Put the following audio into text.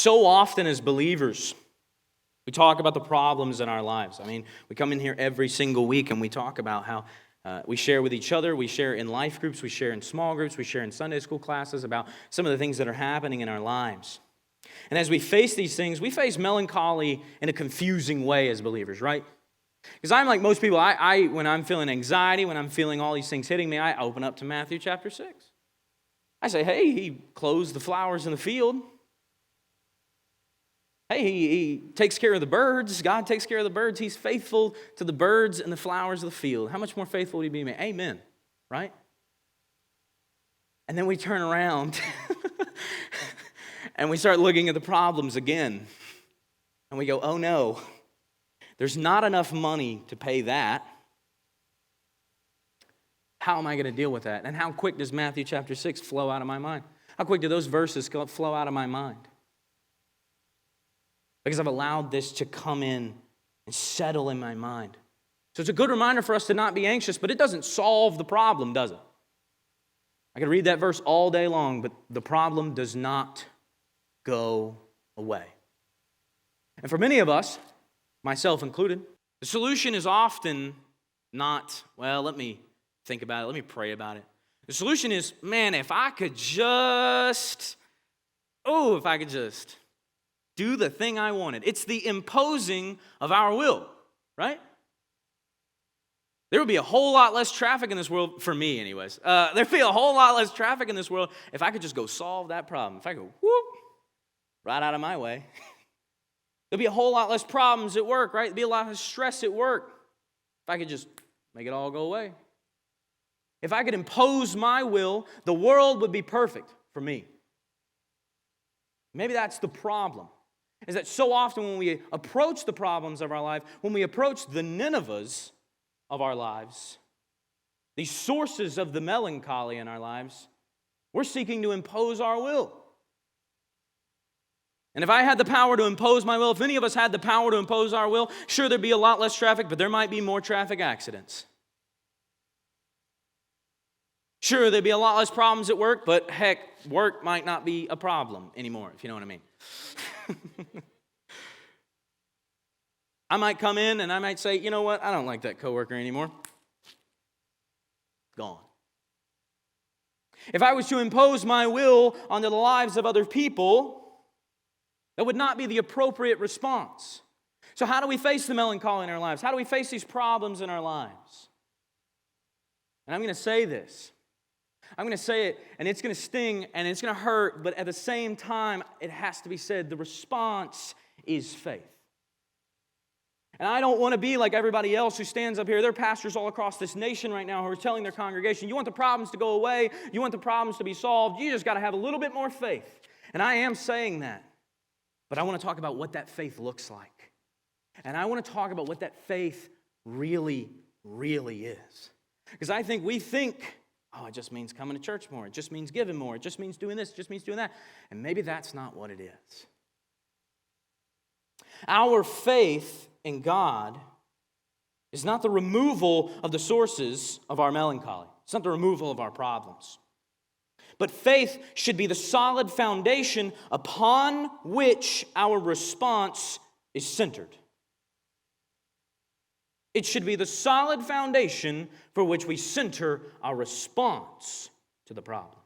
So often as believers, we talk about the problems in our lives. I mean, we come in here every single week and we talk about how we share with each other, we share in life groups, we share in small groups, we share in Sunday school classes about some of the things that are happening in our lives. And as we face these things, we face melancholy in a confusing way as believers, right? Because I'm like most people, I when I'm feeling anxiety, when I'm feeling all these things hitting me, I open up to Matthew chapter 6. I say, hey, he clothes the flowers in the field. Hey, he takes care of the birds. God takes care of the birds. He's faithful to the birds and the flowers of the field. How much more faithful would he be to me? Amen, right? And then we turn around and we start looking at the problems again. And we go, oh no, there's not enough money to pay that. How am I going to deal with that? And how quick does Matthew chapter 6 flow out of my mind? How quick do those verses flow out of my mind? Because I've allowed this to come in and settle in my mind. So it's a good reminder for us to not be anxious, but it doesn't solve the problem, does it? I could read that verse all day long, but the problem does not go away. And for many of us, myself included, the solution is often not, well, let me think about it, let me pray about it. The solution is, man, if I could just do the thing I wanted. It's the imposing of our will, right? There would be a whole lot less traffic in this world, for me anyways. There'd be a whole lot less traffic in this world if I could just go solve that problem. If I go, whoop, right out of my way. There'd be a whole lot less problems at work, right? There'd be a lot of stress at work if I could just make it all go away. If I could impose my will, the world would be perfect for me. Maybe that's the problem. Is that so often when we approach the problems of our life, when we approach the Ninevehs of our lives, these sources of the melancholy in our lives, we're seeking to impose our will. And if I had the power to impose my will, if any of us had the power to impose our will, sure, there'd be a lot less traffic, but there might be more traffic accidents. Sure, there'd be a lot less problems at work, but heck, work might not be a problem anymore, if you know what I mean. I might come in and I might say, you know what, I don't like that coworker anymore. Gone. If I was to impose my will onto the lives of other people, that would not be the appropriate response. So how do we face the melancholy in our lives? How do we face these problems in our lives? And I'm going to say this. I'm going to say it, and it's going to sting, and it's going to hurt, but at the same time, it has to be said, the response is faith. And I don't want to be like everybody else who stands up here. There are pastors all across this nation right now who are telling their congregation, you want the problems to go away, you want the problems to be solved, you just got to have a little bit more faith. And I am saying that, but I want to talk about what that faith looks like. And I want to talk about what that faith really, really is. Because I think we think, oh, it just means coming to church more. It just means giving more. It just means doing this. It just means doing that. And maybe that's not what it is. Our faith in God is not the removal of the sources of our melancholy. It's not the removal of our problems. But faith should be the solid foundation upon which our response is centered. It should be the solid foundation for which we center our response to the problem.